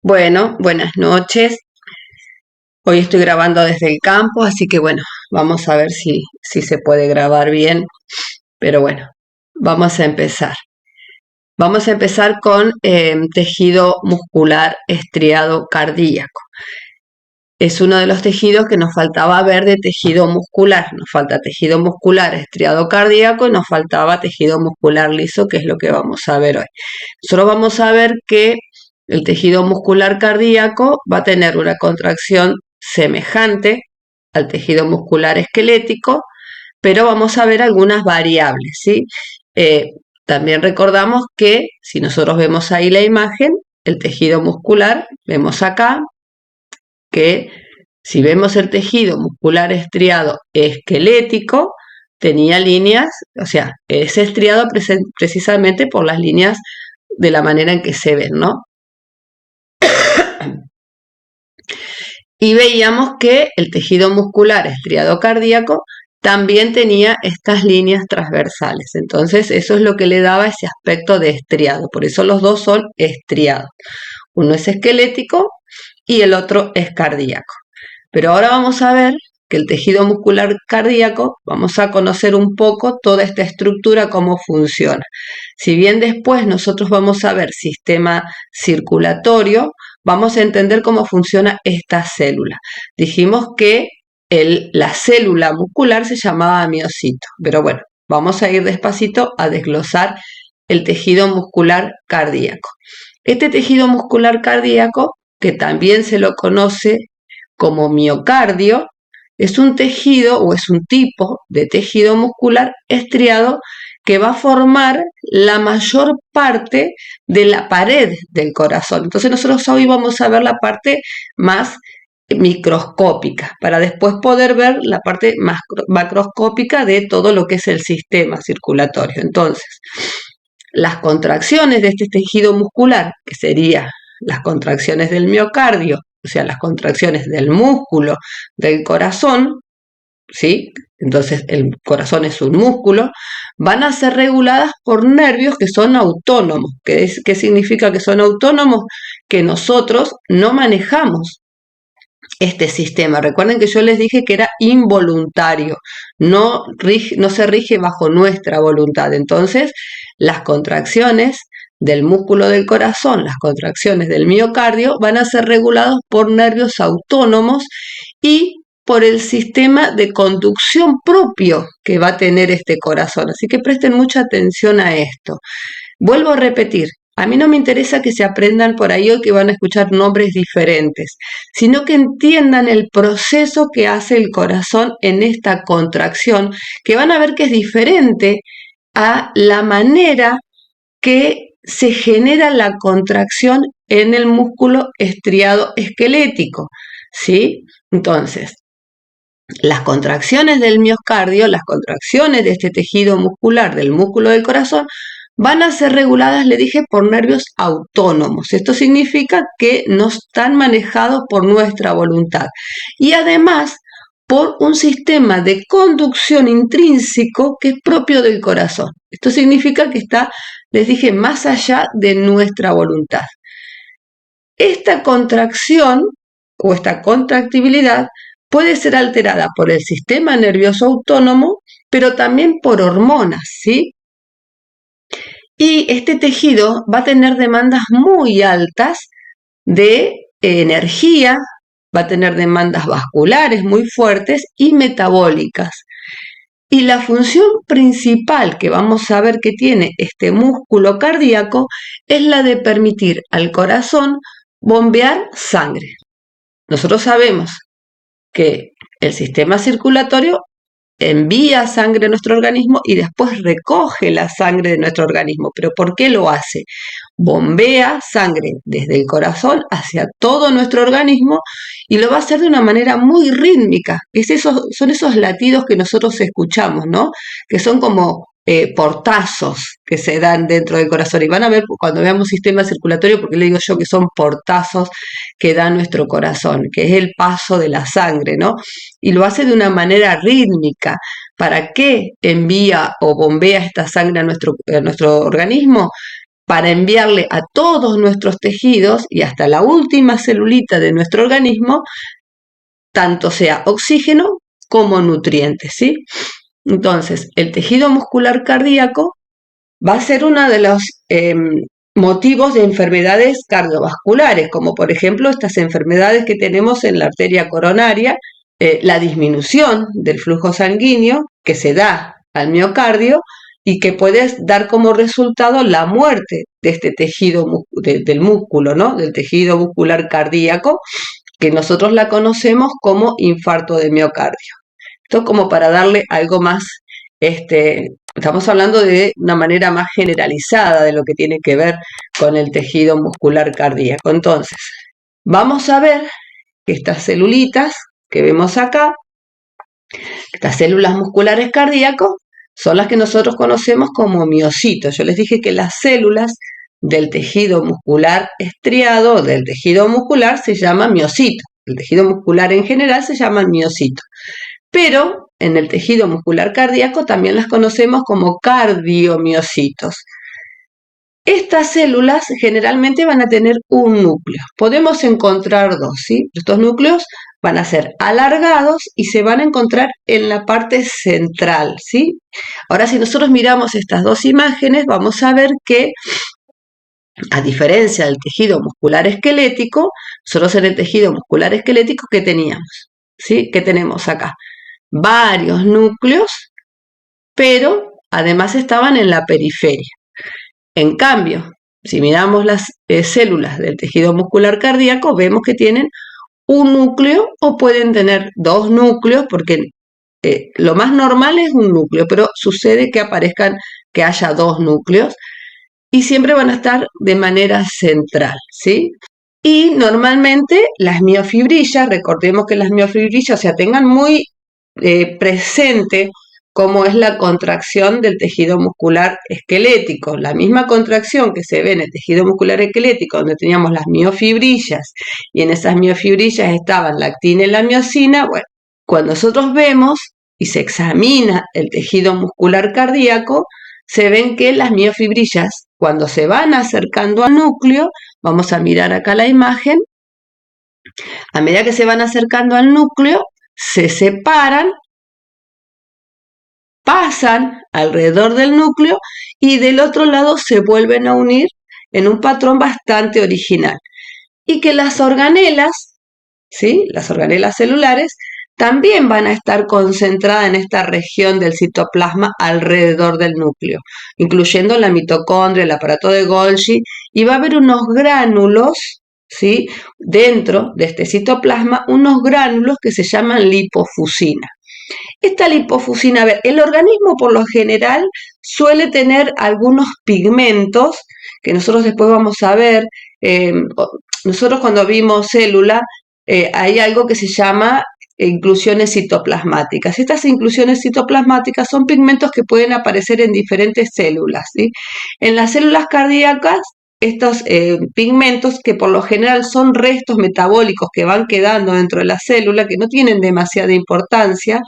Bueno, buenas noches. Hoy estoy grabando desde el campo, así que bueno, vamos a ver si se puede grabar bien. Pero bueno, vamos a empezar. Vamos a empezar con tejido muscular estriado cardíaco. Es uno de los tejidos que nos faltaba ver de tejido muscular. Nos falta tejido muscular estriado cardíaco y nos faltaba tejido muscular liso, que es lo que vamos a ver hoy. Nosotros vamos a ver que el tejido muscular cardíaco va a tener una contracción semejante al tejido muscular esquelético, pero vamos a ver algunas variables, ¿sí? Eh, También recordamos que si nosotros vemos ahí la imagen, el tejido muscular, vemos acá que si vemos el tejido muscular estriado esquelético, tenía líneas, o sea, es estriado precisamente por las líneas de la manera en que se ven, ¿no? Y veíamos que el tejido muscular estriado cardíaco también tenía estas líneas transversales. Entonces, eso es lo que le daba ese aspecto de estriado. Por eso los dos son estriados. Uno es esquelético y el otro es cardíaco. Pero ahora vamos a ver que el tejido muscular cardíaco, vamos a conocer un poco toda esta estructura, cómo funciona. Si bien después nosotros vamos a ver sistema circulatorio, vamos a entender cómo funciona esta célula. Dijimos que la célula muscular se llamaba miocito, pero bueno, vamos a ir despacito a desglosar el tejido muscular cardíaco. Este tejido muscular cardíaco, que también se lo conoce como miocardio, es un tejido o es un tipo de tejido muscular estriado que va a formar la mayor parte de la pared del corazón. Entonces nosotros hoy vamos a ver la parte más microscópica para después poder ver la parte más macroscópica de todo lo que es el sistema circulatorio. Entonces, las contracciones de este tejido muscular, que serían las contracciones del miocardio, o sea, las contracciones del músculo del corazón, ¿sí? Entonces el corazón es un músculo, van a ser reguladas por nervios que son autónomos. ¿Qué significa que son autónomos? Que nosotros no manejamos este sistema. Recuerden que yo les dije que era involuntario, no se rige bajo nuestra voluntad. Entonces, las contracciones del músculo del corazón, las contracciones del miocardio, van a ser regulados por nervios autónomos y por el sistema de conducción propio que va a tener este corazón. Así que presten mucha atención a esto. Vuelvo a repetir, a mí no me interesa que se aprendan por ahí o que van a escuchar nombres diferentes, sino que entiendan el proceso que hace el corazón en esta contracción, que van a ver que es diferente a la manera que se genera la contracción en el músculo estriado esquelético, ¿sí? Entonces, las contracciones del miocardio, las contracciones de este tejido muscular del músculo del corazón, van a ser reguladas, le dije, por nervios autónomos. Esto significa que no están manejados por nuestra voluntad. Y además, por un sistema de conducción intrínseco que es propio del corazón. Esto significa que está, les dije, más allá de nuestra voluntad. Esta contracción o esta contractibilidad puede ser alterada por el sistema nervioso autónomo, pero también por hormonas, ¿sí? Y este tejido va a tener demandas muy altas de energía, va a tener demandas vasculares muy fuertes y metabólicas. Y la función principal que vamos a ver que tiene este músculo cardíaco es la de permitir al corazón bombear sangre. Nosotros sabemos que el sistema circulatorio envía sangre a nuestro organismo y después recoge la sangre de nuestro organismo. ¿Pero por qué lo hace? Bombea sangre desde el corazón hacia todo nuestro organismo y lo va a hacer de una manera muy rítmica. Son esos latidos que nosotros escuchamos, ¿no? Que son como portazos que se dan dentro del corazón. Y van a ver cuando veamos sistema circulatorio, porque le digo yo que son portazos que da nuestro corazón, que es el paso de la sangre, ¿no? Y lo hace de una manera rítmica. ¿Para qué envía o bombea esta sangre a nuestro organismo? para enviarle a todos nuestros tejidos y hasta la última celulita de nuestro organismo, tanto sea oxígeno como nutrientes, ¿sí? Entonces, el tejido muscular cardíaco va a ser uno de los motivos de enfermedades cardiovasculares, como por ejemplo estas enfermedades que tenemos en la arteria coronaria, la disminución del flujo sanguíneo que se da al miocardio y que puede dar como resultado la muerte de este tejido del músculo, ¿no? Del tejido muscular cardíaco, que nosotros la conocemos como infarto de miocardio. Esto como para darle algo más, estamos hablando de una manera más generalizada de lo que tiene que ver con el tejido muscular cardíaco. Entonces, vamos a ver que estas celulitas que vemos acá, estas células musculares cardíacos, son las que nosotros conocemos como miocitos. Yo les dije que las células del tejido muscular estriado, del tejido muscular, se llaman miocitos. El tejido muscular en general se llama miocito. Pero en el tejido muscular cardíaco también las conocemos como cardiomiocitos. Estas células generalmente van a tener un núcleo. Podemos encontrar dos, ¿sí? Estos núcleos van a ser alargados y se van a encontrar en la parte central, ¿sí? Ahora, si nosotros miramos estas dos imágenes, vamos a ver que, a diferencia del tejido muscular esquelético, nosotros en el tejido muscular esquelético, ¿qué teníamos? ¿Sí? ¿Qué tenemos acá? Varios núcleos, pero además estaban en la periferia. En cambio, si miramos las células del tejido muscular cardíaco, vemos que tienen un núcleo o pueden tener dos núcleos, porque lo más normal es un núcleo, pero sucede que haya dos núcleos y siempre van a estar de manera central, ¿sí? Y normalmente las miofibrillas, recordemos que las miofibrillas, o sea, tengan muy presente cómo es la contracción del tejido muscular esquelético. La misma contracción que se ve en el tejido muscular esquelético, donde teníamos las miofibrillas, y en esas miofibrillas estaban la actina y la miocina. Bueno, cuando nosotros vemos y se examina el tejido muscular cardíaco, se ven que las miofibrillas, cuando se van acercando al núcleo, vamos a mirar acá la imagen, a medida que se van acercando al núcleo, se separan, pasan alrededor del núcleo y del otro lado se vuelven a unir en un patrón bastante original. Y que las organelas, ¿sí? Las organelas celulares, también van a estar concentradas en esta región del citoplasma alrededor del núcleo, incluyendo la mitocondria, el aparato de Golgi, y va a haber unos gránulos, ¿sí? Dentro de este citoplasma, unos gránulos que se llaman lipofusina. Esta lipofusina, a ver, el organismo por lo general suele tener algunos pigmentos que nosotros después vamos a ver. Nosotros cuando vimos célula, hay algo que se llama inclusiones citoplasmáticas. Estas inclusiones citoplasmáticas son pigmentos que pueden aparecer en diferentes células, ¿sí? En las células cardíacas, estos pigmentos, que por lo general son restos metabólicos que van quedando dentro de la célula, que no tienen demasiada importancia.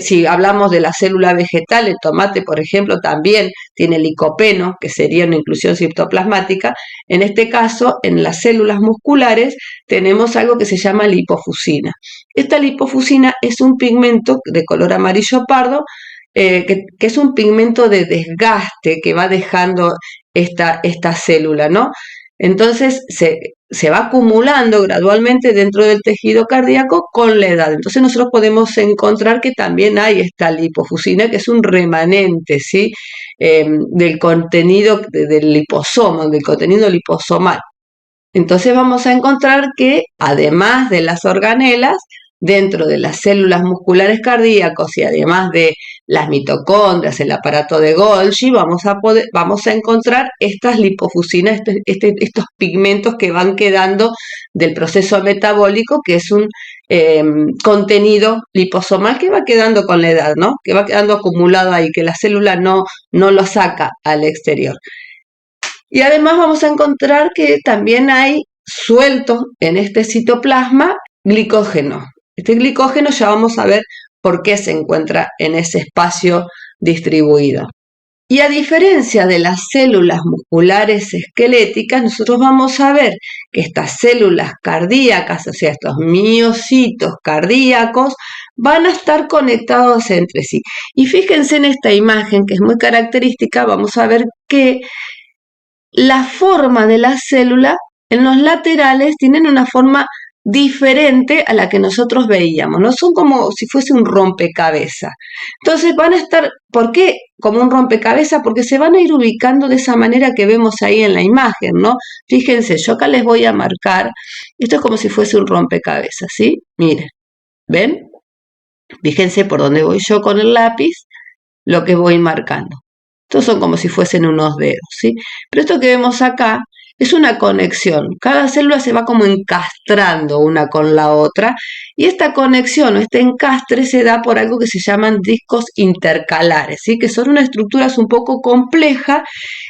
Si hablamos de la célula vegetal, el tomate, por ejemplo, también tiene licopeno, que sería una inclusión citoplasmática. En este caso, en las células musculares, tenemos algo que se llama lipofusina. Esta lipofusina es un pigmento de color amarillo pardo, que es un pigmento de desgaste que va dejando esta célula, ¿no? Entonces se va acumulando gradualmente dentro del tejido cardíaco con la edad. Entonces nosotros podemos encontrar que también hay esta lipofusina, que es un remanente, ¿sí? Del contenido del liposoma, del contenido liposomal. Entonces vamos a encontrar que, además de las organelas, dentro de las células musculares cardíacos y además de las mitocondrias, el aparato de Golgi, vamos a encontrar estas lipofusinas, estos pigmentos que van quedando del proceso metabólico, que es un contenido liposomal que va quedando con la edad, ¿no? Que va quedando acumulado ahí, que la célula no lo saca al exterior. Y además vamos a encontrar que también hay suelto en este citoplasma glicógeno. Este glicógeno ya vamos a ver por qué se encuentra en ese espacio distribuido. Y a diferencia de las células musculares esqueléticas, nosotros vamos a ver que estas células cardíacas, o sea, estos miocitos cardíacos, van a estar conectados entre sí. Y fíjense en esta imagen que es muy característica, vamos a ver que la forma de la célula en los laterales tienen una forma diferente a la que nosotros veíamos, no son como si fuese un rompecabezas. Entonces van a estar, ¿por qué como un rompecabezas? Porque se van a ir ubicando de esa manera que vemos ahí en la imagen, ¿no? Fíjense, yo acá les voy a marcar, esto es como si fuese un rompecabezas, ¿sí? Miren, ¿ven? Fíjense por dónde voy yo con el lápiz, lo que voy marcando. Estos son como si fuesen unos dedos, ¿sí? Pero esto que vemos acá es una conexión. Cada célula se va como encastrando una con la otra y esta conexión o este encastre se da por algo que se llaman discos intercalares, ¿sí? Que son unas estructuras un poco complejas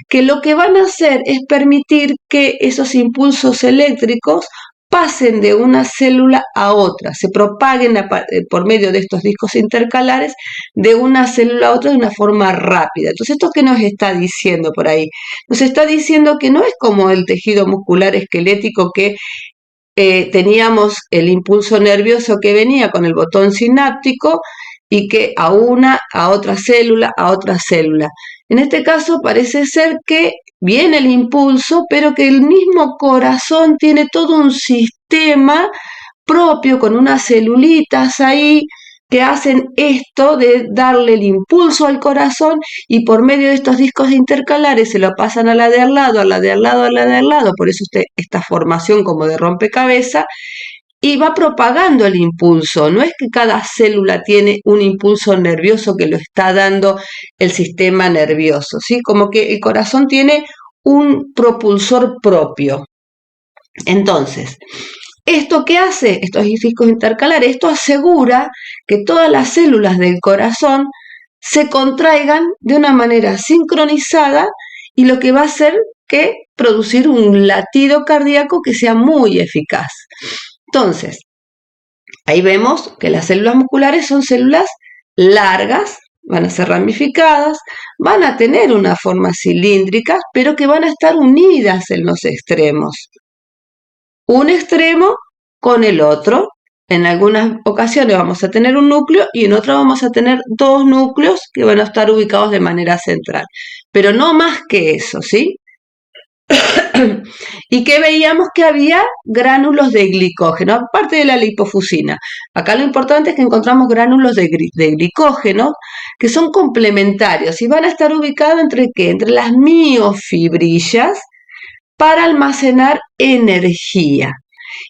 que lo que van a hacer es permitir que esos impulsos eléctricos pasen de una célula a otra, se propaguen por medio de estos discos intercalares de una célula a otra de una forma rápida. Entonces, ¿esto qué nos está diciendo por ahí? Nos está diciendo que no es como el tejido muscular esquelético que teníamos el impulso nervioso que venía con el botón sináptico y que a una, a otra célula, a otra célula. En este caso parece ser que viene el impulso, pero que el mismo corazón tiene todo un sistema propio con unas celulitas ahí que hacen esto de darle el impulso al corazón y por medio de estos discos intercalares se lo pasan a la de al lado, a la de al lado, a la de al lado, por eso esta formación como de rompecabezas, y va propagando el impulso. No es que cada célula tiene un impulso nervioso que lo está dando el sistema nervioso, ¿sí? Como que el corazón tiene un propulsor propio. Entonces, ¿esto qué hace? Estos discos intercalares, esto asegura que todas las células del corazón se contraigan de una manera sincronizada y lo que va a hacer que producir un latido cardíaco que sea muy eficaz. Entonces, ahí vemos que las células musculares son células largas, van a ser ramificadas, van a tener una forma cilíndrica, pero que van a estar unidas en los extremos. Un extremo con el otro. En algunas ocasiones vamos a tener un núcleo y en otras vamos a tener dos núcleos que van a estar ubicados de manera central. Pero no más que eso, ¿sí? Y que veíamos que había gránulos de glicógeno, aparte de la lipofusina. Acá lo importante es que encontramos gránulos de glicógeno que son complementarios y van a estar ubicados entre ¿qué? Entre las miofibrillas para almacenar energía.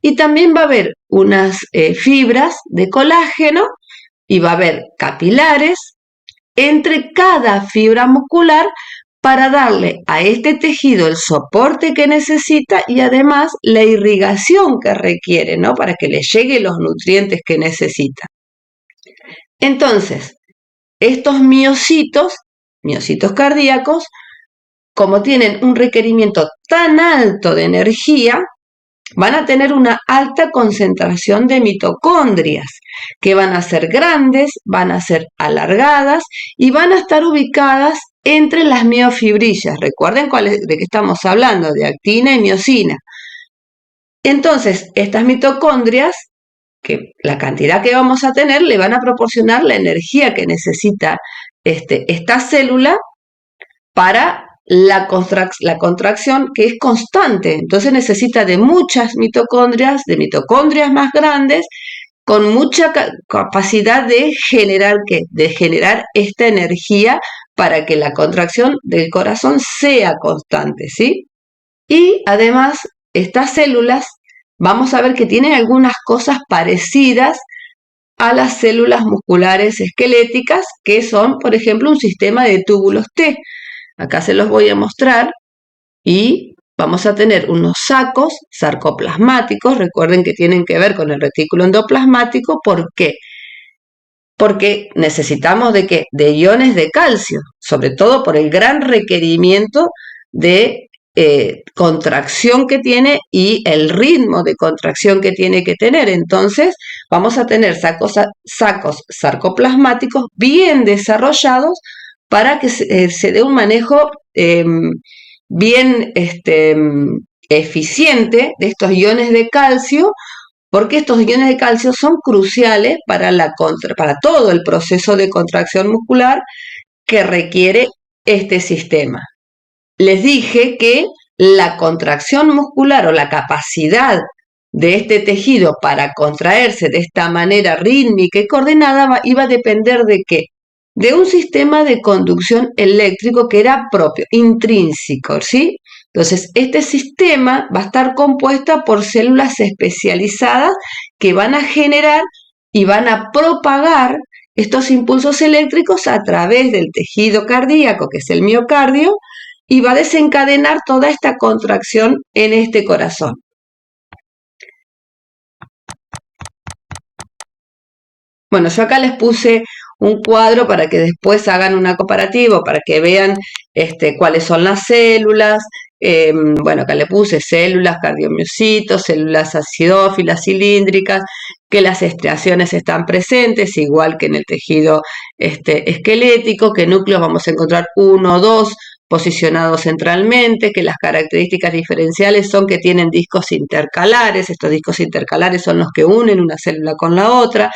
Y también va a haber unas fibras de colágeno y va a haber capilares entre cada fibra muscular para darle a este tejido el soporte que necesita y además la irrigación que requiere, ¿no? Para que le lleguen los nutrientes que necesita. Entonces, estos miocitos cardíacos, como tienen un requerimiento tan alto de energía, van a tener una alta concentración de mitocondrias, que van a ser grandes, van a ser alargadas y van a estar ubicadas entre las miofibrillas. Recuerden de qué estamos hablando, de actina y miocina. Entonces, estas mitocondrias, que la cantidad que vamos a tener, le van a proporcionar la energía que necesita esta célula para la contracción que es constante. Entonces necesita de muchas mitocondrias, de mitocondrias más grandes, con mucha capacidad de generar ¿qué? De generar esta energía para que la contracción del corazón sea constante, ¿sí? Y además, estas células, vamos a ver que tienen algunas cosas parecidas a las células musculares esqueléticas, que son, por ejemplo, un sistema de túbulos T. Acá se los voy a mostrar y vamos a tener unos sacos sarcoplasmáticos. Recuerden que tienen que ver con el retículo endoplasmático. ¿Por qué? Porque necesitamos de ¿qué? De iones de calcio, sobre todo por el gran requerimiento de contracción que tiene y el ritmo de contracción que tiene que tener. Entonces vamos a tener sacos sarcoplasmáticos bien desarrollados para que se dé un manejo bien eficiente de estos iones de calcio, porque estos iones de calcio son cruciales para todo el proceso de contracción muscular que requiere este sistema. Les dije que la contracción muscular o la capacidad de este tejido para contraerse de esta manera rítmica y coordinada iba a depender ¿de qué? De un sistema de conducción eléctrico que era propio, intrínseco, ¿sí? Entonces, este sistema va a estar compuesta por células especializadas que van a generar y van a propagar estos impulsos eléctricos a través del tejido cardíaco, que es el miocardio, y va a desencadenar toda esta contracción en este corazón. Bueno, yo acá les puse un cuadro para que después hagan una comparativa, para que vean cuáles son las células. Bueno, acá le puse células cardiomiocitos, células acidófilas cilíndricas, que las estriaciones están presentes, igual que en el tejido esquelético, que núcleos vamos a encontrar 1 o 2 posicionados centralmente, que las características diferenciales son que tienen discos intercalares. Estos discos intercalares son los que unen una célula con la otra,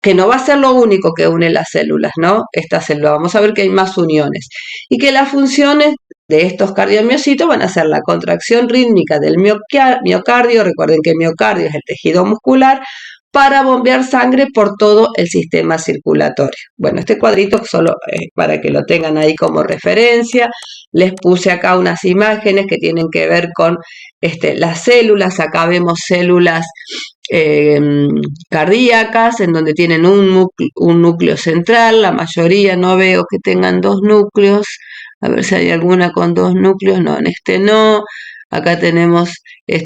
que no va a ser lo único que une las células, ¿no? Esta célula, vamos a ver que hay más uniones. Y que las funciones de estos cardiomiocitos van a ser la contracción rítmica del miocardio, recuerden que el miocardio es el tejido muscular, para bombear sangre por todo el sistema circulatorio. Bueno, este cuadrito solo para que lo tengan ahí como referencia. Les puse acá unas imágenes que tienen que ver con las células. Acá vemos células cardíacas, en donde tienen un núcleo central. La mayoría no veo que tengan 2 núcleos. A ver si hay alguna con 2 núcleos. No, en este no. Acá tenemos,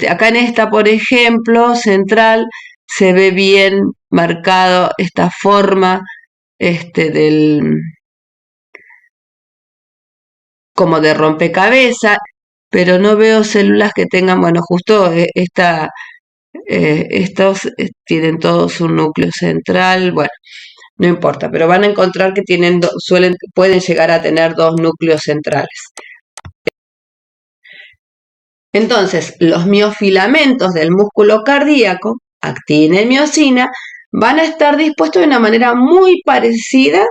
acá en esta, por ejemplo, central, se ve bien marcado esta forma como de rompecabezas, pero no veo células que tengan, bueno, justo estos tienen todos un núcleo central. Bueno, no importa, pero van a encontrar que pueden llegar a tener 2 núcleos centrales. Entonces, los miofilamentos del músculo cardíaco, actina y miosina, van a estar dispuestos de una manera muy parecida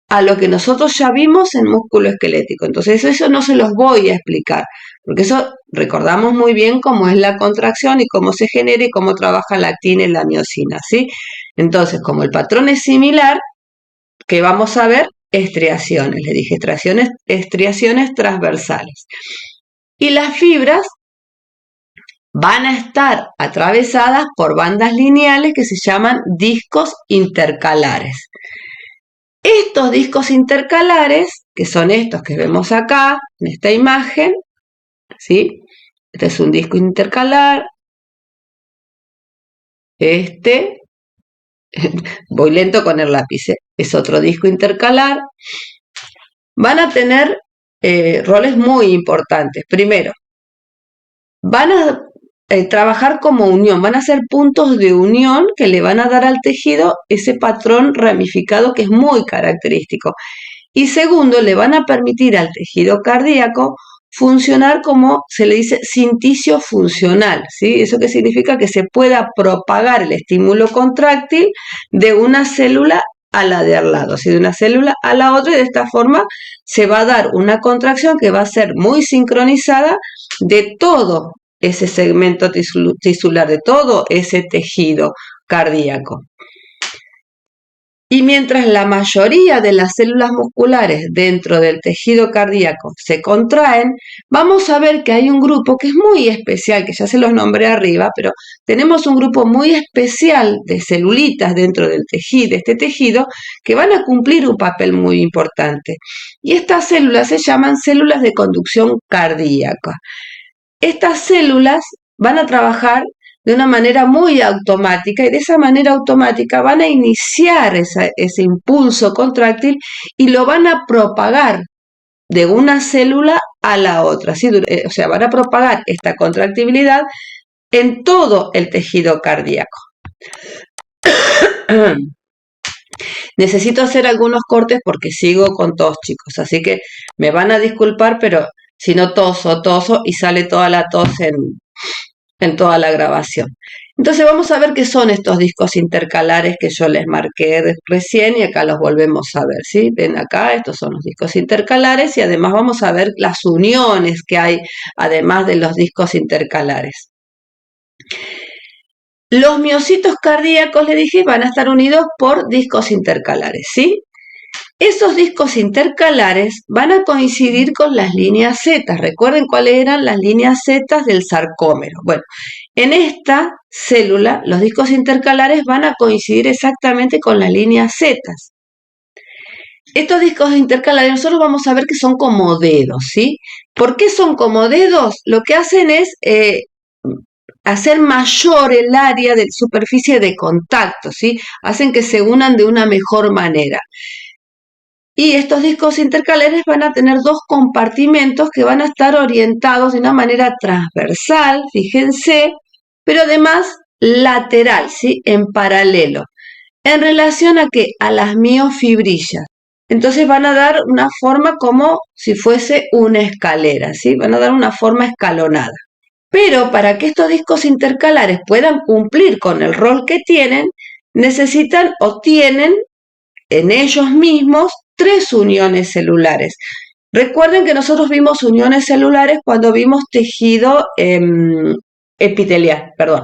a lo que nosotros ya vimos en músculo esquelético. Entonces, eso no se los voy a explicar, porque eso recordamos muy bien cómo es la contracción y cómo se genera y cómo trabaja la actina y la miosina, ¿sí? Entonces, como el patrón es similar, ¿qué vamos a ver? Estriaciones, le dije, estriaciones transversales. Y las fibras van a estar atravesadas por bandas lineales que se llaman discos intercalares. Estos discos intercalares, que son estos que vemos acá, en esta imagen, ¿sí? Este es un disco intercalar. Voy lento con el lápiz, es otro disco intercalar. Van a tener roles muy importantes. Primero, van a trabajar como unión, van a ser puntos de unión que le van a dar al tejido ese patrón ramificado que es muy característico. Y segundo, le van a permitir al tejido cardíaco funcionar como se le dice sinticio funcional, ¿sí? ¿Eso qué significa? Que se pueda propagar el estímulo contráctil de una célula a la de al lado, ¿sí? De una célula a la otra, y de esta forma se va a dar una contracción que va a ser muy sincronizada de todo ese segmento tisular, de todo ese tejido cardíaco. Y mientras la mayoría de las células musculares dentro del tejido cardíaco se contraen, vamos a ver que hay un grupo que es muy especial, que ya se los nombré arriba, pero tenemos un grupo muy especial de celulitas dentro del tejido, de este tejido, que van a cumplir un papel muy importante. Y estas células se llaman células de conducción cardíaca. Estas células van a trabajar de una manera muy automática, y de esa manera automática van a iniciar ese impulso contráctil y lo van a propagar de una célula a la otra, ¿sí? O sea, van a propagar esta contractibilidad en todo el tejido cardíaco. Necesito hacer algunos cortes porque sigo con tos, chicos, así que me van a disculpar, pero si no toso y sale toda la tos en toda la grabación. Entonces vamos a ver qué son estos discos intercalares que yo les marqué recién y acá los volvemos a ver, ¿sí? Ven acá, estos son los discos intercalares y además vamos a ver las uniones que hay además de los discos intercalares. Los miocitos cardíacos, le dije, van a estar unidos por discos intercalares, ¿sí? Esos discos intercalares van a coincidir con las líneas Z. Recuerden cuáles eran las líneas Z del sarcómero. Bueno, en esta célula los discos intercalares van a coincidir exactamente con las líneas Z. Estos discos intercalares nosotros vamos a ver que son como dedos, ¿sí? ¿Por qué son como dedos? Lo que hacen es hacer mayor el área de superficie de contacto, ¿sí? Hacen que se unan de una mejor manera. Y estos discos intercalares van a tener dos compartimentos que van a estar orientados de una manera transversal, fíjense, pero además lateral, ¿sí? En paralelo, en relación a ¿qué? A las miofibrillas. Entonces van a dar una forma como si fuese una escalera, ¿sí? Van a dar una forma escalonada. Pero para que estos discos intercalares puedan cumplir con el rol que tienen, necesitan o tienen en ellos mismos 3 uniones celulares. Recuerden que nosotros vimos uniones celulares cuando vimos tejido epitelial, perdón.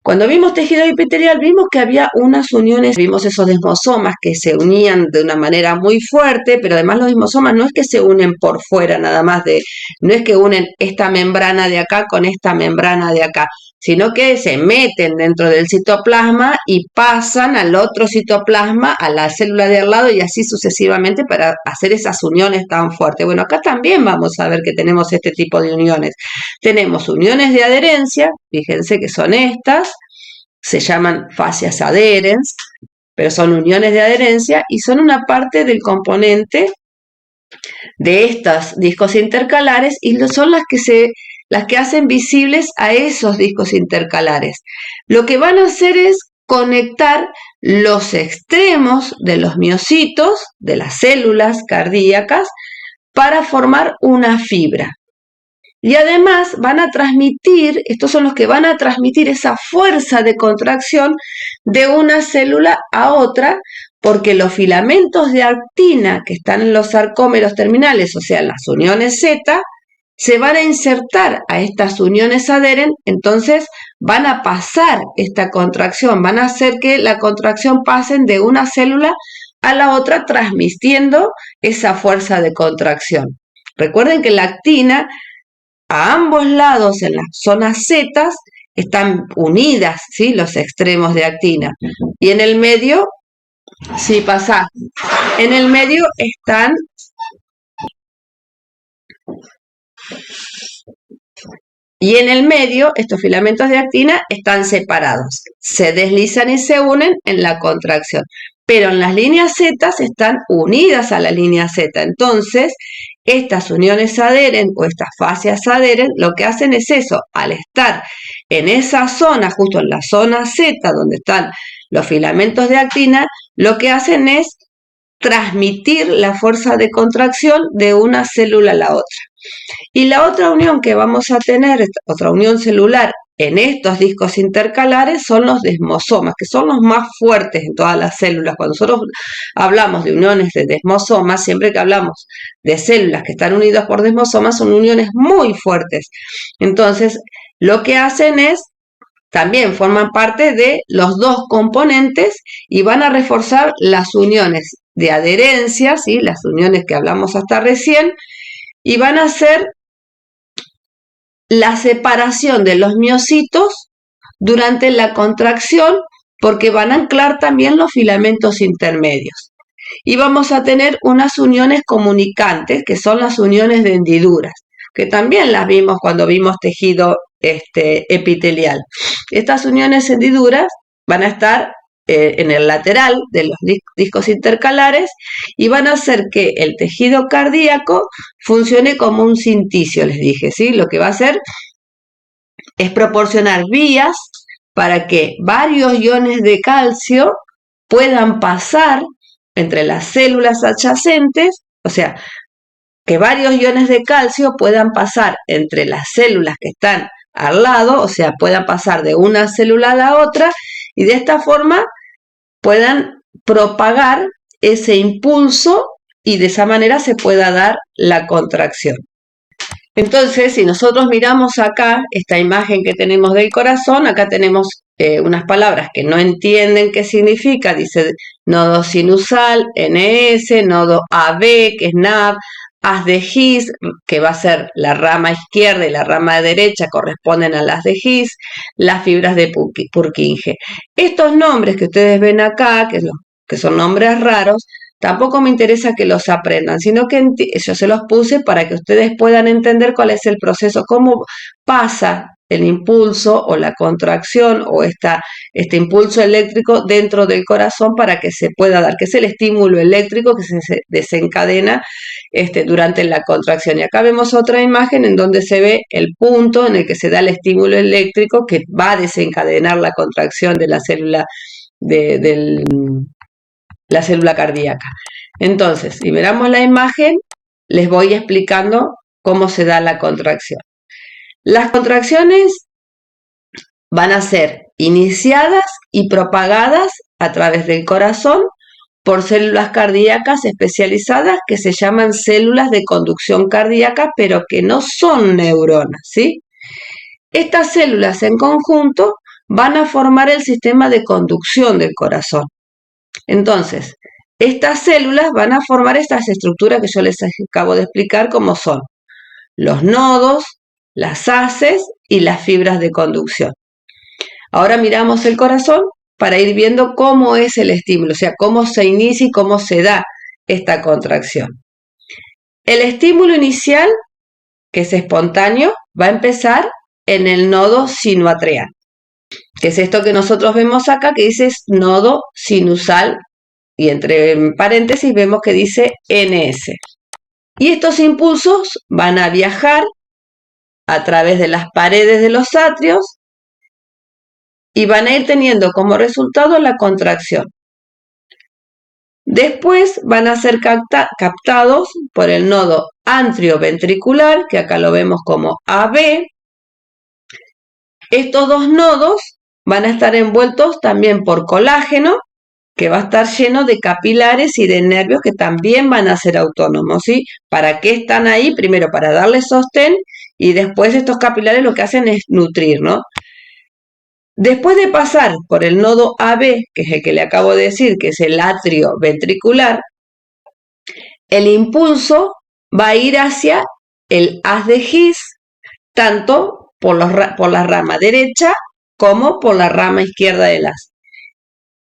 Cuando vimos tejido epitelial vimos que había unas uniones, vimos esos desmosomas que se unían de una manera muy fuerte, pero además los desmosomas no es que se unen por fuera nada más, no es que unen esta membrana de acá con esta membrana de acá, sino que se meten dentro del citoplasma y pasan al otro citoplasma, a la célula de al lado y así sucesivamente para hacer esas uniones tan fuertes. Bueno, acá también vamos a ver que tenemos este tipo de uniones. Tenemos uniones de adherencia, fíjense que son estas, se llaman fascias adherens, pero son uniones de adherencia y son una parte del componente de estos discos intercalares y son las que hacen visibles a esos discos intercalares. Lo que van a hacer es conectar los extremos de los miocitos, de las células cardíacas, para formar una fibra. Y además van a transmitir, estos son los que van a transmitir esa fuerza de contracción de una célula a otra, porque los filamentos de actina que están en los sarcómeros terminales, o sea, las uniones Z, se van a insertar a estas uniones adheren, entonces van a pasar esta contracción, van a hacer que la contracción pasen de una célula a la otra, transmitiendo esa fuerza de contracción. Recuerden que la actina a ambos lados, en las zonas Z, están unidas, ¿sí? Los extremos de actina. Y en el medio, sí, pasa. En el medio están estos filamentos de actina están separados. Se deslizan y se unen en la contracción. Pero en las líneas Z están unidas a la línea Z. Entonces, estas uniones adheren o estas fascias adheren, lo que hacen es eso, al estar en esa zona, justo en la zona Z, donde están los filamentos de actina, lo que hacen es transmitir la fuerza de contracción de una célula a la otra. Y la otra unión que vamos a tener, otra unión celular en estos discos intercalares son los desmosomas, que son los más fuertes en todas las células. Cuando nosotros hablamos de uniones de desmosomas, siempre que hablamos de células que están unidas por desmosomas, son uniones muy fuertes. Entonces, lo que hacen es, también forman parte de los dos componentes y van a reforzar las uniones de adherencia, ¿sí? Las uniones que hablamos hasta recién, y van a hacer la separación de los miocitos durante la contracción porque van a anclar también los filamentos intermedios. Y vamos a tener unas uniones comunicantes, que son las uniones de hendiduras, que también las vimos cuando vimos tejido epitelial. Estas uniones hendiduras van a estar en el lateral de los discos intercalares y van a hacer que el tejido cardíaco funcione como un cinticio, les dije, ¿sí? Lo que va a hacer es proporcionar vías para que varios iones de calcio puedan pasar entre las células adyacentes, o sea, que varios iones de calcio puedan pasar entre las células que están al lado, o sea, puedan pasar de una célula a la otra y de esta forma puedan propagar ese impulso y de esa manera se pueda dar la contracción. Entonces, si nosotros miramos acá, esta imagen que tenemos del corazón, acá tenemos unas palabras que no entienden qué significa, dice nodo sinusal, NS, nodo AB, que es NAV, haz de His, que va a ser la rama izquierda y la rama derecha, corresponden a las de His, las fibras de Purkinje. Estos nombres que ustedes ven acá, que son nombres raros, tampoco me interesa que los aprendan, sino que yo se los puse para que ustedes puedan entender cuál es el proceso, cómo pasa el impulso o la contracción o este impulso eléctrico dentro del corazón para que se pueda dar, que es el estímulo eléctrico que se desencadena durante la contracción. Y acá vemos otra imagen en donde se ve el punto en el que se da el estímulo eléctrico que va a desencadenar la contracción de la célula la célula cardíaca. Entonces, si miramos la imagen, les voy explicando cómo se da la contracción. Las contracciones van a ser iniciadas y propagadas a través del corazón por células cardíacas especializadas que se llaman células de conducción cardíaca, pero que no son neuronas, ¿sí? Estas células en conjunto van a formar el sistema de conducción del corazón. Entonces, estas células van a formar estas estructuras que yo les acabo de explicar, como son los nodos, las haces y las fibras de conducción. Ahora miramos el corazón para ir viendo cómo es el estímulo, o sea, cómo se inicia y cómo se da esta contracción. El estímulo inicial, que es espontáneo, va a empezar en el nodo sinoatrial, que es esto que nosotros vemos acá, que dice nodo sinusal, y entre paréntesis vemos que dice NS. Y estos impulsos van a viajar a través de las paredes de los atrios y van a ir teniendo como resultado la contracción. Después van a ser captados por el nodo atrioventricular, que acá lo vemos como AB. Estos dos nodos van a estar envueltos también por colágeno, que va a estar lleno de capilares y de nervios que también van a ser autónomos, ¿sí? ¿Para qué están ahí? Primero, para darle sostén, y después estos capilares lo que hacen es nutrir, ¿no? Después de pasar por el nodo AB, que es el que le acabo de decir, que es el atrio ventricular, el impulso va a ir hacia el haz de His, tanto por la rama derecha como por la rama izquierda del haz.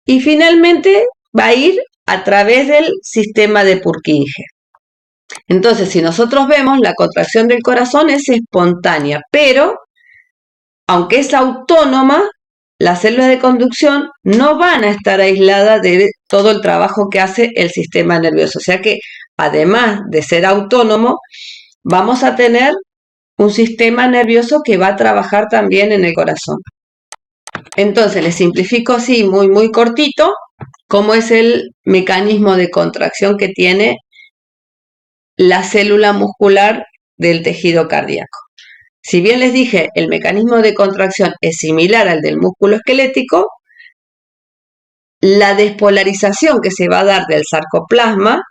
Y finalmente va a ir a través del sistema de Purkinje. Entonces, si nosotros vemos, la contracción del corazón es espontánea, pero aunque es autónoma, las células de conducción no van a estar aisladas de todo el trabajo que hace el sistema nervioso. O sea que, además de ser autónomo, vamos a tener un sistema nervioso que va a trabajar también en el corazón. Entonces, les simplifico así, muy cortito, cómo es el mecanismo de contracción que tiene la célula muscular del tejido cardíaco. Si bien les dije, el mecanismo de contracción es similar al del músculo esquelético, la despolarización que se va a dar del sarcoplasma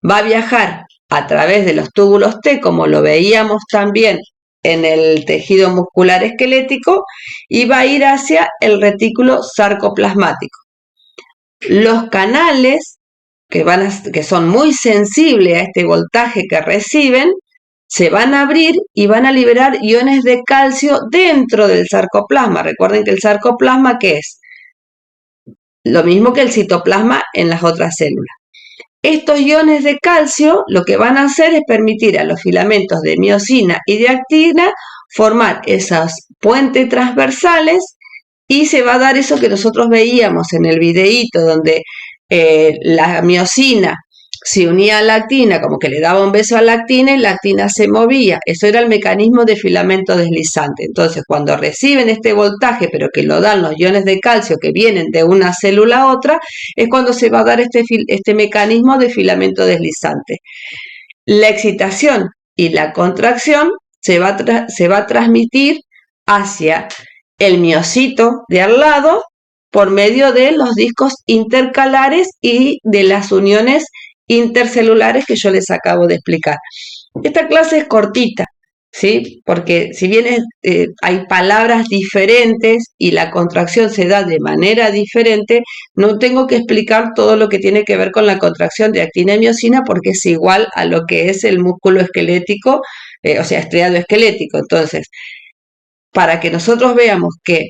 va a viajar a través de los túbulos T, como lo veíamos también en el tejido muscular esquelético, y va a ir hacia el retículo sarcoplasmático. Los canales, que son muy sensibles a este voltaje que reciben, se van a abrir y van a liberar iones de calcio dentro del sarcoplasma. Recuerden que el sarcoplasma, ¿qué es? Lo mismo que el citoplasma en las otras células. Estos iones de calcio lo que van a hacer es permitir a los filamentos de miosina y de actina formar esas puentes transversales y se va a dar eso que nosotros veíamos en el videíto donde la miosina se unía a la actina, como que le daba un beso a la actina y la actina se movía. Eso era el mecanismo de filamento deslizante. Entonces, cuando reciben este voltaje, pero que lo dan los iones de calcio que vienen de una célula a otra, es cuando se va a dar este mecanismo de filamento deslizante. La excitación y la contracción se va a transmitir hacia el miocito de al lado por medio de los discos intercalares y de las uniones intercelulares que yo les acabo de explicar. Esta clase es cortita, ¿sí? Porque si bien hay palabras diferentes y la contracción se da de manera diferente, no tengo que explicar todo lo que tiene que ver con la contracción de actina y miocina porque es igual a lo que es el músculo esquelético, o sea, estriado esquelético. Entonces, para que nosotros veamos que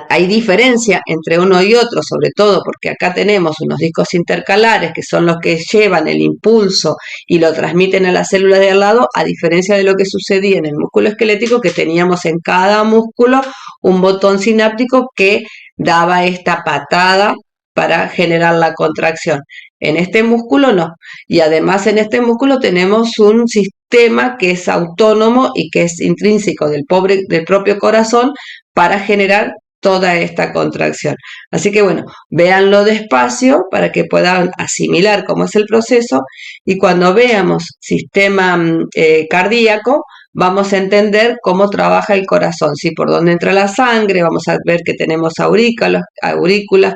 hay diferencia entre uno y otro, sobre todo porque acá tenemos unos discos intercalares que son los que llevan el impulso y lo transmiten a las células de al lado, a diferencia de lo que sucedía en el músculo esquelético, que teníamos en cada músculo un botón sináptico que daba esta patada para generar la contracción. En este músculo no. Y además en este músculo tenemos un sistema que es autónomo y que es intrínseco del propio corazón para generar toda esta contracción. Así que bueno, véanlo despacio para que puedan asimilar cómo es el proceso y cuando veamos sistema cardíaco vamos a entender cómo trabaja el corazón, ¿sí? Por dónde entra la sangre, vamos a ver que tenemos aurículas,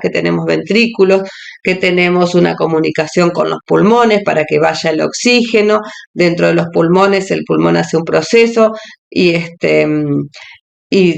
que tenemos ventrículos, que tenemos una comunicación con los pulmones para que vaya el oxígeno. Dentro de los pulmones, el pulmón hace un proceso y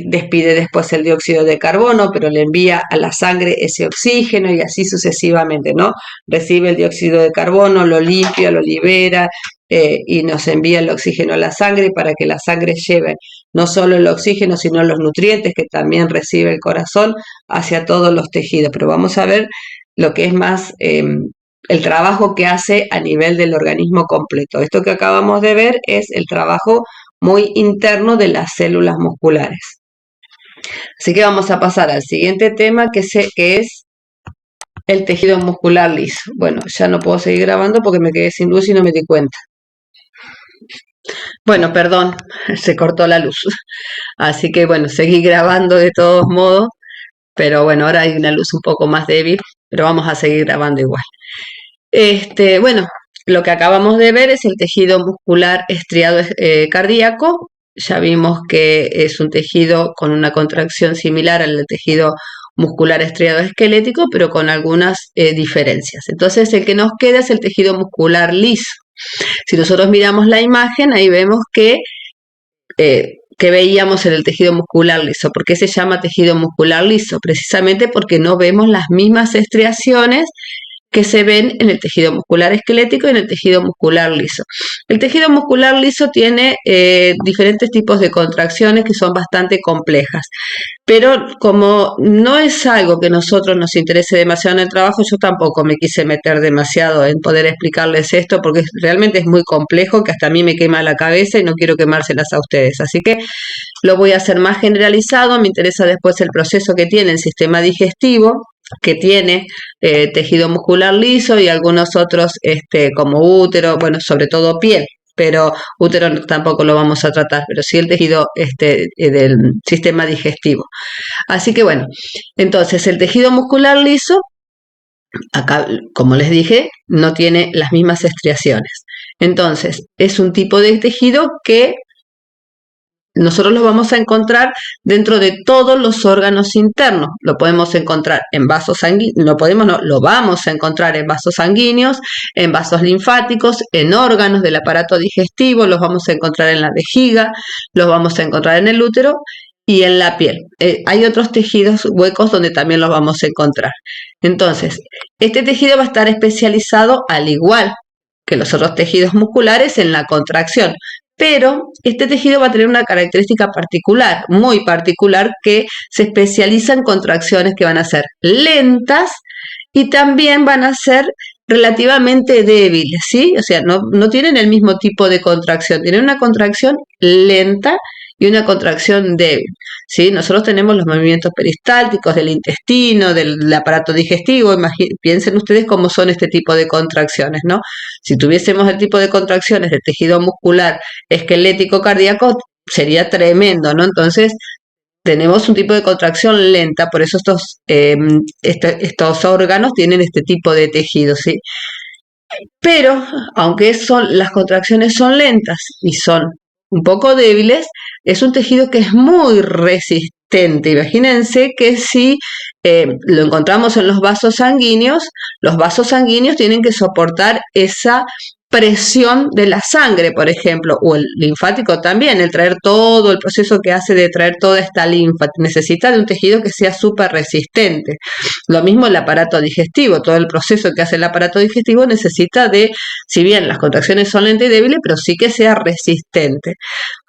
despide después el dióxido de carbono, pero le envía a la sangre ese oxígeno y así sucesivamente, ¿no? Recibe el dióxido de carbono, lo limpia, lo libera y nos envía el oxígeno a la sangre para que la sangre lleve no solo el oxígeno, sino los nutrientes que también recibe el corazón hacia todos los tejidos. Pero vamos a ver lo que es más el trabajo que hace a nivel del organismo completo. Esto que acabamos de ver es el trabajo muy interno de las células musculares. Así que vamos a pasar al siguiente tema que es el tejido muscular liso. Bueno, ya no puedo seguir grabando porque me quedé sin luz y no me di cuenta. Bueno, perdón, se cortó la luz. Así que bueno, seguí grabando de todos modos, pero bueno, ahora hay una luz un poco más débil, pero vamos a seguir grabando igual. Bueno, lo que acabamos de ver es el tejido muscular estriado cardíaco. Ya vimos que es un tejido con una contracción similar al tejido muscular estriado esquelético, pero con algunas diferencias. Entonces, el que nos queda es el tejido muscular liso. Si nosotros miramos la imagen, ahí vemos que veíamos en el tejido muscular liso. ¿Por qué se llama tejido muscular liso? Precisamente porque no vemos las mismas estriaciones que se ven en el tejido muscular esquelético y en el tejido muscular liso. El tejido muscular liso tiene diferentes tipos de contracciones que son bastante complejas, pero como no es algo que a nosotros nos interese demasiado en el trabajo, yo tampoco me quise meter demasiado en poder explicarles esto porque realmente es muy complejo que hasta a mí me quema la cabeza y no quiero quemárselas a ustedes. Así que lo voy a hacer más generalizado, me interesa después el proceso que tiene el sistema digestivo, que tiene tejido muscular liso y algunos otros como útero, bueno, sobre todo piel, pero útero tampoco lo vamos a tratar, pero sí el tejido del sistema digestivo. Así que bueno, entonces el tejido muscular liso, acá, como les dije, no tiene las mismas estriaciones. Entonces, es un tipo de tejido que nosotros lo vamos a encontrar dentro de todos los órganos internos. Lo podemos encontrar en vasos sanguíneos, lo vamos a encontrar en vasos sanguíneos, en vasos linfáticos, en órganos del aparato digestivo, los vamos a encontrar en la vejiga, los vamos a encontrar en el útero y en la piel. Hay otros tejidos huecos donde también los vamos a encontrar. Entonces, este tejido va a estar especializado al igual que los otros tejidos musculares en la contracción. Pero este tejido va a tener una característica particular, muy particular, que se especializa en contracciones que van a ser lentas y también van a ser relativamente débiles, ¿sí? O sea, no tienen el mismo tipo de contracción, tienen una contracción lenta y una contracción débil, ¿sí? Nosotros tenemos los movimientos peristálticos del intestino, del aparato digestivo. Piensen ustedes cómo son este tipo de contracciones, ¿no? Si tuviésemos el tipo de contracciones del tejido muscular esquelético cardíaco, sería tremendo, ¿no? Entonces, tenemos un tipo de contracción lenta, por eso estos órganos tienen este tipo de tejido, ¿sí? Pero, aunque las contracciones son lentas y son un poco débiles, es un tejido que es muy resistente. Imagínense que si lo encontramos en los vasos sanguíneos tienen que soportar esa presión de la sangre, por ejemplo, o el linfático también, el traer todo el proceso que hace de traer toda esta linfa, necesita de un tejido que sea súper resistente. Lo mismo el aparato digestivo, todo el proceso que hace el aparato digestivo necesita de, si bien las contracciones son lentas y débiles, pero sí que sea resistente.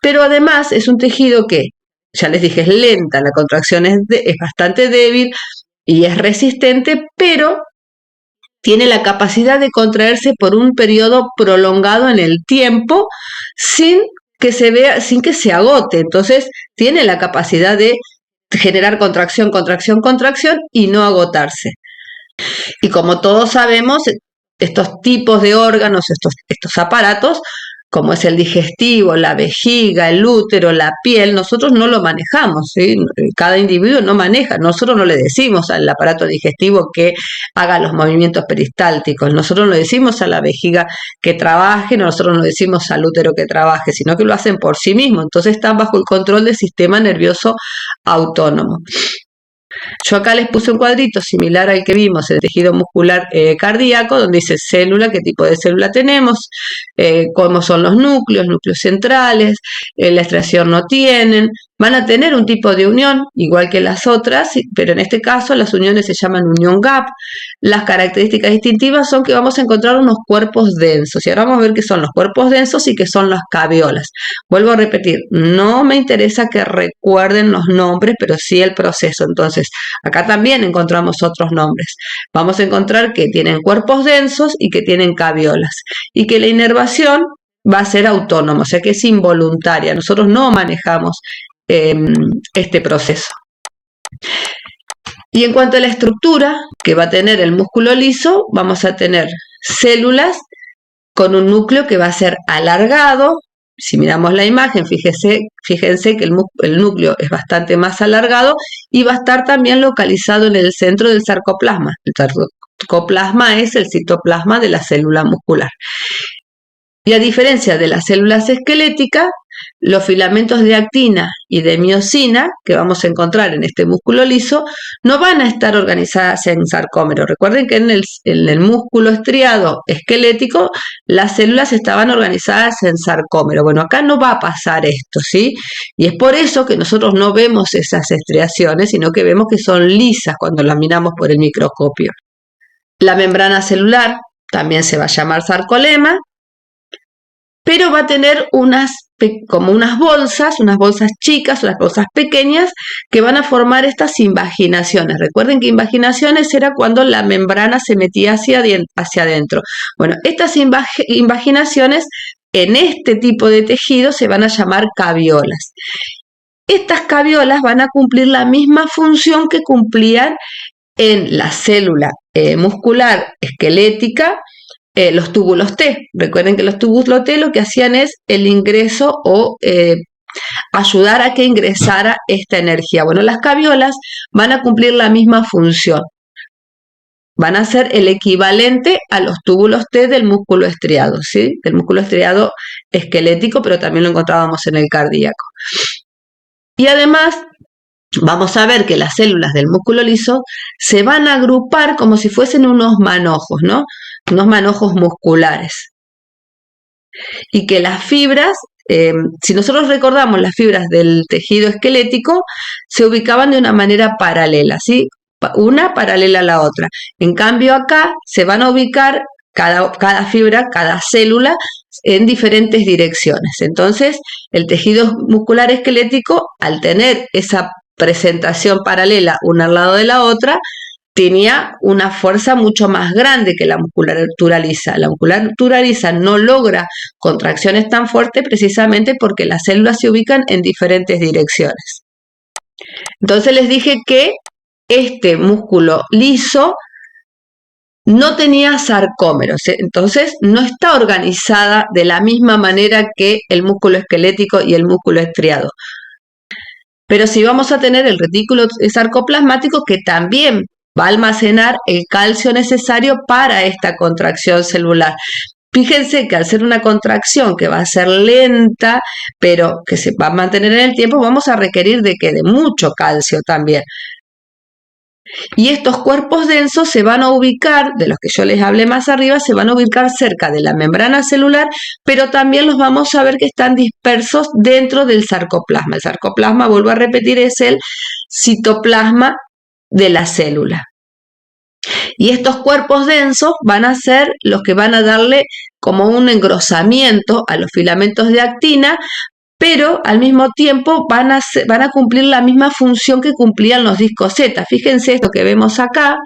Pero además es un tejido que, ya les dije, es lenta, la contracción es bastante débil y es resistente, pero tiene la capacidad de contraerse por un periodo prolongado en el tiempo sin que se agote. Entonces, tiene la capacidad de generar contracción, contracción, contracción y no agotarse. Y como todos sabemos, estos tipos de órganos, estos aparatos, como es el digestivo, la vejiga, el útero, la piel, nosotros no lo manejamos, ¿sí? Cada individuo no maneja, nosotros no le decimos al aparato digestivo que haga los movimientos peristálticos, nosotros no le decimos a la vejiga que trabaje, nosotros no le decimos al útero que trabaje, sino que lo hacen por sí mismos, entonces están bajo el control del sistema nervioso autónomo. Yo acá les puse un cuadrito similar al que vimos, el tejido muscular cardíaco, donde dice célula, qué tipo de célula tenemos, cómo son los núcleos centrales, la extracción no tienen, van a tener un tipo de unión, igual que las otras, pero en este caso las uniones se llaman unión gap. Las características distintivas son que vamos a encontrar unos cuerpos densos, y ahora vamos a ver qué son los cuerpos densos y qué son las caviolas. Vuelvo a repetir, no me interesa que recuerden los nombres, pero sí el proceso. Entonces, acá también encontramos otros nombres. Vamos a encontrar que tienen cuerpos densos y que tienen caviolas, y que la inervación va a ser autónoma, o sea que es involuntaria. Nosotros no manejamos este proceso. Y en cuanto a la estructura que va a tener el músculo liso, vamos a tener células con un núcleo que va a ser alargado. Si miramos la imagen, fíjense que el núcleo es bastante más alargado y va a estar también localizado en el centro del sarcoplasma. El sarcoplasma es el citoplasma de la célula muscular. Y a diferencia de las células esqueléticas, los filamentos de actina y de miosina, que vamos a encontrar en este músculo liso, no van a estar organizadas en sarcómero. Recuerden que en el músculo estriado esquelético, las células estaban organizadas en sarcómero. Bueno, acá no va a pasar esto, ¿sí? Y es por eso que nosotros no vemos esas estriaciones, sino que vemos que son lisas cuando las miramos por el microscopio. La membrana celular también se va a llamar sarcolema, pero va a tener como unas bolsas chicas, unas bolsas pequeñas que van a formar estas invaginaciones. Recuerden que invaginaciones era cuando la membrana se metía hacia adentro. Bueno, estas invaginaciones en este tipo de tejido se van a llamar caviolas. Estas caviolas van a cumplir la misma función que cumplían en la célula muscular esquelética, los túbulos T. Recuerden que los túbulos T lo que hacían es el ingreso o ayudar a que ingresara esta energía. Bueno, las caviolas van a cumplir la misma función. Van a ser el equivalente a los túbulos T del músculo estriado, ¿sí? Del músculo estriado esquelético, pero también lo encontrábamos en el cardíaco. Y además, vamos a ver que las células del músculo liso se van a agrupar como si fuesen unos manojos, ¿no? Unos manojos musculares. Y que las fibras, si nosotros recordamos las fibras del tejido esquelético, se ubicaban de una manera paralela, ¿sí? Una paralela a la otra. En cambio acá se van a ubicar cada fibra, cada célula, en diferentes direcciones. Entonces, el tejido muscular esquelético, al tener esa presentación paralela una al lado de la otra, tenía una fuerza mucho más grande que la musculatura lisa. La musculatura lisa no logra contracciones tan fuertes precisamente porque las células se ubican en diferentes direcciones. Entonces les dije que este músculo liso no tenía sarcómeros, entonces no está organizada de la misma manera que el músculo esquelético y el músculo estriado. Pero sí vamos a tener el retículo sarcoplasmático que también va a almacenar el calcio necesario para esta contracción celular. Fíjense que al ser una contracción que va a ser lenta, pero que se va a mantener en el tiempo, vamos a requerir de mucho calcio también. Y estos cuerpos densos se van a ubicar, de los que yo les hablé más arriba, se van a ubicar cerca de la membrana celular, pero también los vamos a ver que están dispersos dentro del sarcoplasma. El sarcoplasma, vuelvo a repetir, es el citoplasma de la célula. Y estos cuerpos densos van a ser los que van a darle como un engrosamiento a los filamentos de actina, pero al mismo tiempo van a cumplir la misma función que cumplían los discos Z. Fíjense esto que vemos acá,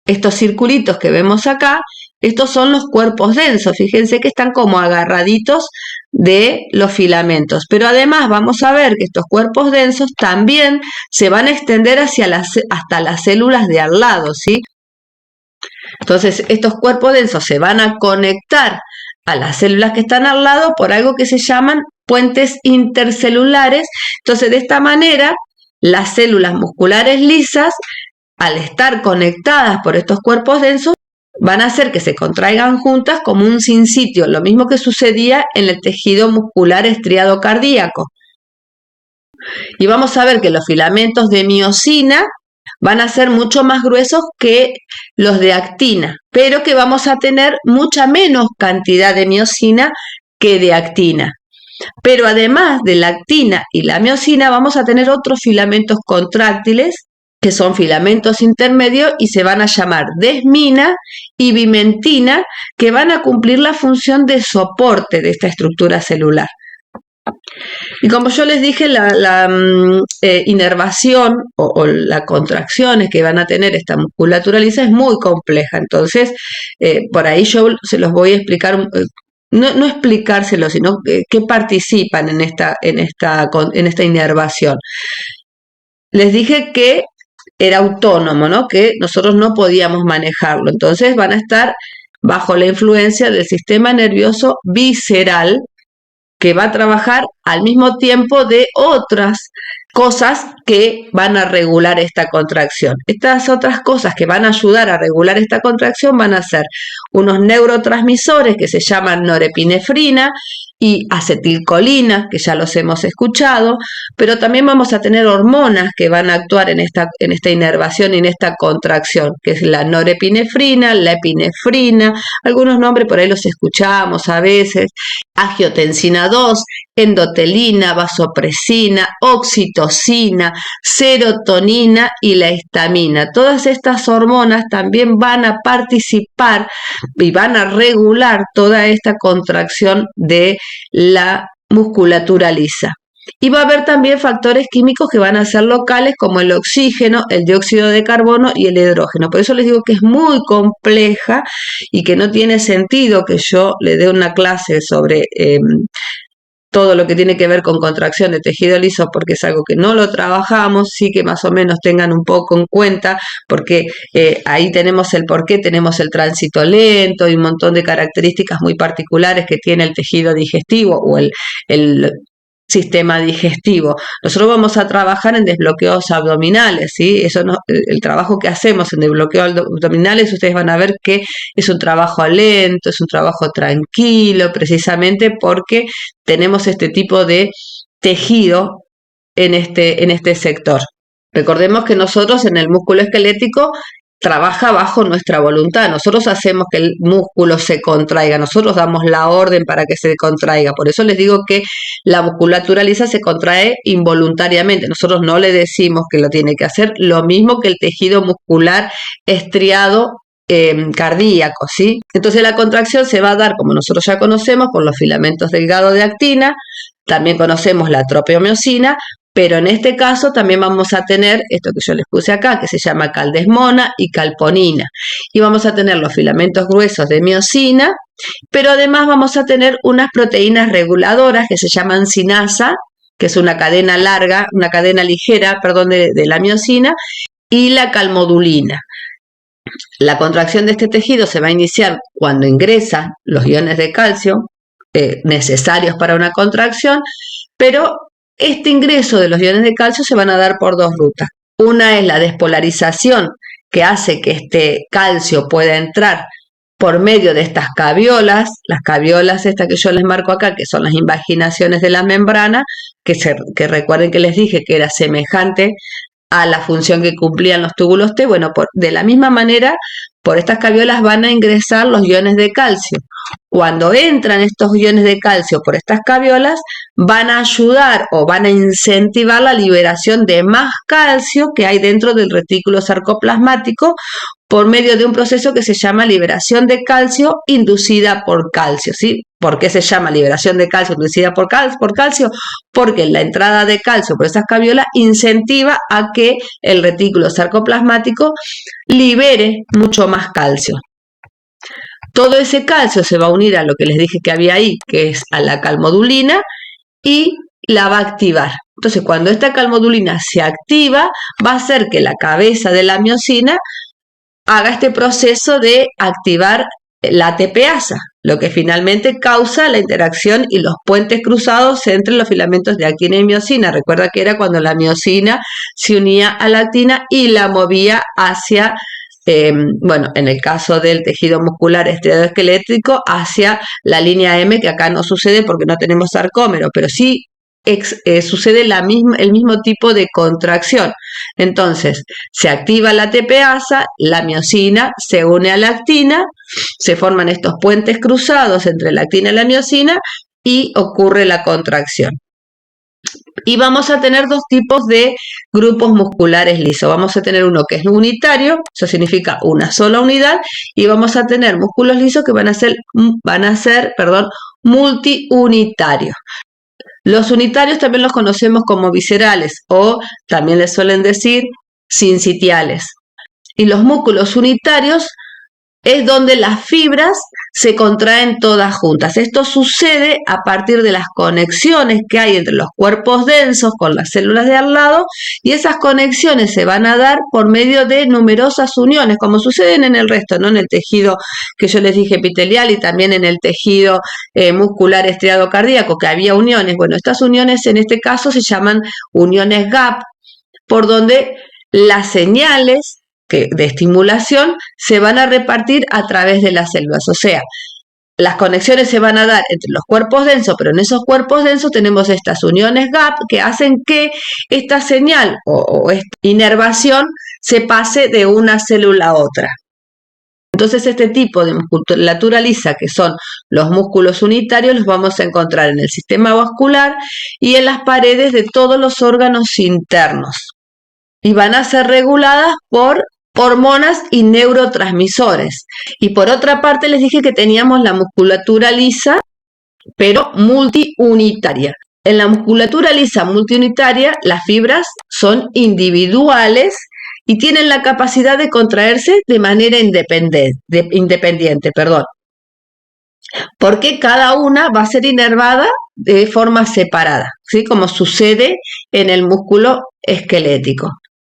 estos circulitos que vemos acá, estos son los cuerpos densos. Fíjense que están como agarraditos de los filamentos. Pero además vamos a ver que estos cuerpos densos también se van a extender hasta las células de al lado, ¿sí? Entonces, estos cuerpos densos se van a conectar a las células que están al lado por algo que se llaman puentes intercelulares. Entonces, de esta manera, las células musculares lisas, al estar conectadas por estos cuerpos densos, van a hacer que se contraigan juntas como un sinsitio, lo mismo que sucedía en el tejido muscular estriado cardíaco. Y vamos a ver que los filamentos de miosina van a ser mucho más gruesos que los de actina, pero que vamos a tener mucha menos cantidad de miosina que de actina. Pero además de la actina y la miosina, vamos a tener otros filamentos contráctiles, que son filamentos intermedios y se van a llamar desmina y bimentina, que van a cumplir la función de soporte de esta estructura celular. Y como yo les dije, la inervación o las contracciones que van a tener esta musculatura lisa es muy compleja. Entonces, por ahí yo se los voy a explicar, no explicárselo, sino que participan en esta inervación. Les dije que era autónomo, ¿no? Que nosotros no podíamos manejarlo. Entonces van a estar bajo la influencia del sistema nervioso visceral, que va a trabajar al mismo tiempo de otras cosas que van a regular esta contracción. Estas otras cosas que van a ayudar a regular esta contracción van a ser unos neurotransmisores que se llaman norepinefrina y acetilcolina, que ya los hemos escuchado, pero también vamos a tener hormonas que van a actuar en esta inervación y en esta contracción, que es la norepinefrina, la epinefrina, algunos nombres por ahí los escuchamos a veces, angiotensina 2, endotelina, vasopresina, oxitocina, serotonina y la histamina. Todas estas hormonas también van a participar y van a regular toda esta contracción de la musculatura lisa. Y va a haber también factores químicos que van a ser locales, como el oxígeno, el dióxido de carbono y el hidrógeno. Por eso les digo que es muy compleja y que no tiene sentido que yo le dé una clase sobre todo lo que tiene que ver con contracción de tejido liso, porque es algo que no lo trabajamos, sí que más o menos tengan un poco en cuenta, porque ahí tenemos el porqué, tenemos el tránsito lento y un montón de características muy particulares que tiene el tejido digestivo o el sistema digestivo. Nosotros vamos a trabajar en desbloqueos abdominales, ¿sí? Eso no, el trabajo que hacemos en desbloqueos abdominales, ustedes van a ver que es un trabajo lento, es un trabajo tranquilo, precisamente porque tenemos este tipo de tejido en este sector. Recordemos que nosotros en el músculo esquelético trabaja bajo nuestra voluntad. Nosotros hacemos que el músculo se contraiga, nosotros damos la orden para que se contraiga. Por eso les digo que la musculatura lisa se contrae involuntariamente. Nosotros no le decimos que lo tiene que hacer, lo mismo que el tejido muscular estriado cardíaco, ¿sí? Entonces la contracción se va a dar, como nosotros ya conocemos, por los filamentos delgados de actina. También conocemos la tropeomiosina, Pero en este caso también vamos a tener esto que yo les puse acá, que se llama caldesmona y calponina. Y vamos a tener los filamentos gruesos de miosina, pero además vamos a tener unas proteínas reguladoras que se llaman sinasa, que es una cadena larga, una cadena ligera, perdón, de la miosina, y la calmodulina. La contracción de este tejido se va a iniciar cuando ingresan los iones de calcio necesarios para una contracción, pero este ingreso de los iones de calcio se van a dar por dos rutas. Una es la despolarización, que hace que este calcio pueda entrar por medio de estas caviolas, las caviolas estas que yo les marco acá, que son las invaginaciones de la membrana, que recuerden que les dije que era semejante a la función que cumplían los túbulos T. Bueno, de la misma manera, por estas caviolas van a ingresar los iones de calcio. Cuando entran estos iones de calcio por estas caviolas, van a ayudar o van a incentivar la liberación de más calcio que hay dentro del retículo sarcoplasmático por medio de un proceso que se llama liberación de calcio inducida por calcio, ¿sí? ¿Por qué se llama liberación de calcio inducida por calcio? Porque la entrada de calcio por esas caviolas incentiva a que el retículo sarcoplasmático libere mucho más calcio. Todo ese calcio se va a unir a lo que les dije que había ahí, que es a la calmodulina, y la va a activar. Entonces, cuando esta calmodulina se activa, va a hacer que la cabeza de la miosina haga este proceso de activar la ATPasa, lo que finalmente causa la interacción y los puentes cruzados entre los filamentos de actina y miosina. Recuerda que era cuando la miosina se unía a la actina y la movía hacia, bueno, en el caso del tejido muscular estriadoesquelético, hacia la línea M, que acá no sucede porque no tenemos sarcómero, pero sí sucede el mismo tipo de contracción. Entonces, se activa la ATPasa, la miosina se une a la actina, se forman estos puentes cruzados entre la actina y la miosina y ocurre la contracción. Y vamos a tener dos tipos de grupos musculares lisos. Vamos a tener uno que es unitario, eso significa una sola unidad, y vamos a tener músculos lisos que van a ser multiunitarios. Los unitarios también los conocemos como viscerales o también les suelen decir sincitiales. Y los músculos unitarios es donde las fibras se contraen todas juntas. Esto sucede a partir de las conexiones que hay entre los cuerpos densos con las células de al lado, y esas conexiones se van a dar por medio de numerosas uniones, como suceden en el resto, ¿no? En el tejido que yo les dije epitelial y también en el tejido muscular estriado cardíaco, que había uniones. Bueno, estas uniones en este caso se llaman uniones gap, por donde las señales de estimulación se van a repartir a través de las células. O sea, las conexiones se van a dar entre los cuerpos densos, pero en esos cuerpos densos tenemos estas uniones gap que hacen que esta señal o esta inervación se pase de una célula a otra. Entonces, este tipo de musculatura lisa, que son los músculos unitarios, los vamos a encontrar en el sistema vascular y en las paredes de todos los órganos internos. Y van a ser reguladas por hormonas y neurotransmisores. Y por otra parte les dije que teníamos la musculatura lisa, pero multiunitaria. En la musculatura lisa multiunitaria, las fibras son individuales y tienen la capacidad de contraerse de manera independiente, porque cada una va a ser inervada de forma separada, ¿sí? Como sucede en el músculo esquelético.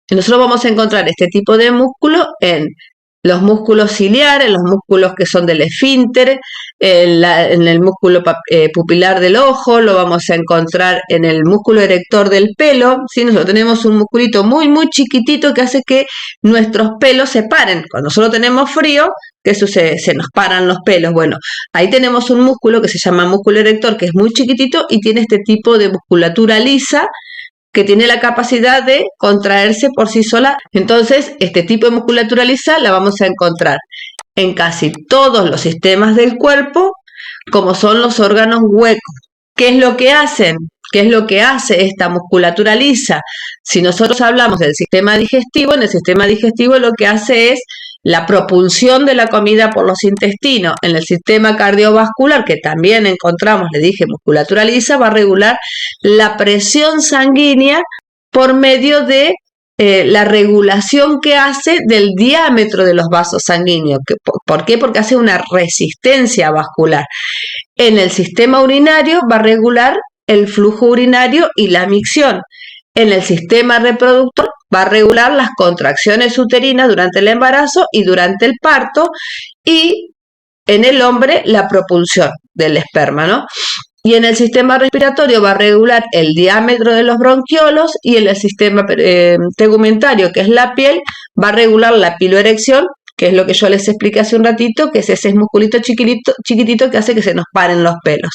Nosotros vamos a encontrar este tipo de músculo en los músculos ciliares, los músculos que son del esfínter, en el músculo pupilar del ojo, lo vamos a encontrar en el músculo erector del pelo, ¿sí? Nosotros tenemos un musculito muy, muy chiquitito que hace que nuestros pelos se paren. Cuando solo tenemos frío, ¿qué sucede? Se nos paran los pelos. Bueno, ahí tenemos un músculo que se llama músculo erector, que es muy chiquitito y tiene este tipo de musculatura lisa, que tiene la capacidad de contraerse por sí sola. Entonces, este tipo de musculatura lisa la vamos a encontrar en casi todos los sistemas del cuerpo, como son los órganos huecos. ¿Qué es lo que hacen? ¿Qué es lo que hace esta musculatura lisa? Si nosotros hablamos del sistema digestivo, en el sistema digestivo lo que hace es la propulsión de la comida por los intestinos. En el sistema cardiovascular, que también encontramos, le dije, musculatura lisa, va a regular la presión sanguínea por medio de la regulación que hace del diámetro de los vasos sanguíneos. ¿Por qué? Porque hace una resistencia vascular. En el sistema urinario va a regular el flujo urinario y la micción. En el sistema reproductor va a regular las contracciones uterinas durante el embarazo y durante el parto, y en el hombre la propulsión del esperma, ¿no? Y en el sistema respiratorio va a regular el diámetro de los bronquiolos, y en el sistema tegumentario, que es la piel, va a regular la piloerección, que es lo que yo les expliqué hace un ratito, que es ese musculito chiquitito que hace que se nos paren los pelos.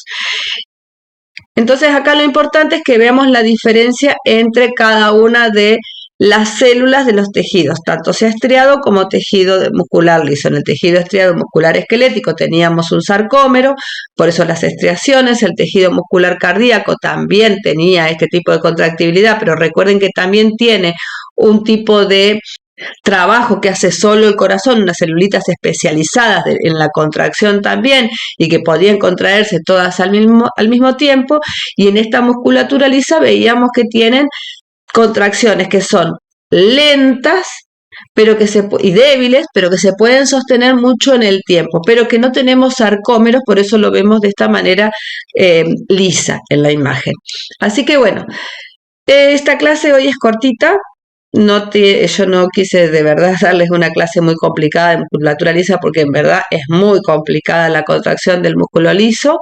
Entonces acá lo importante es que veamos la diferencia entre cada una de las células de los tejidos, tanto sea estriado como tejido muscular liso. En el tejido estriado muscular esquelético teníamos un sarcómero, por eso las estriaciones. El tejido muscular cardíaco también tenía este tipo de contractibilidad, pero recuerden que también tiene un tipo de trabajo que hace solo el corazón, unas celulitas especializadas en la contracción también, y que podían contraerse todas al mismo tiempo. Y en esta musculatura lisa veíamos que tienen contracciones que son lentas y débiles, pero que se pueden sostener mucho en el tiempo, pero que no tenemos sarcómeros, por eso lo vemos de esta manera lisa en la imagen. Así que bueno, esta clase hoy es cortita. Yo no quise de verdad darles una clase muy complicada de musculatura lisa, porque en verdad es muy complicada la contracción del músculo liso.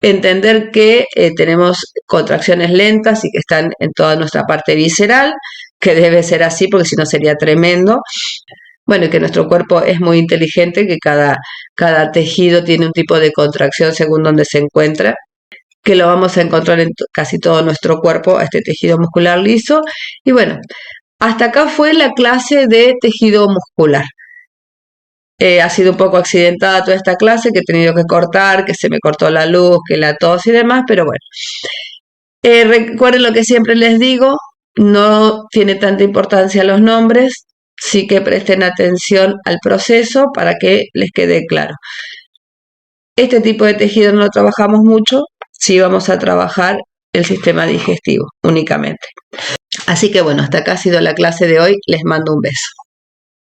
Entender que tenemos contracciones lentas y que están en toda nuestra parte visceral, que debe ser así porque si no sería tremendo. Bueno, y que nuestro cuerpo es muy inteligente, que cada tejido tiene un tipo de contracción según donde se encuentra, que lo vamos a encontrar en casi todo nuestro cuerpo, a este tejido muscular liso. Y bueno, hasta acá fue la clase de tejido muscular. Ha sido un poco accidentada toda esta clase, que he tenido que cortar, que se me cortó la luz, que la tos y demás, pero bueno. Recuerden lo que siempre les digo, no tiene tanta importancia los nombres, sí que presten atención al proceso para que les quede claro. Este tipo de tejido no lo trabajamos mucho, sí vamos a trabajar el sistema digestivo únicamente. Así que bueno, hasta acá ha sido la clase de hoy, les mando un beso.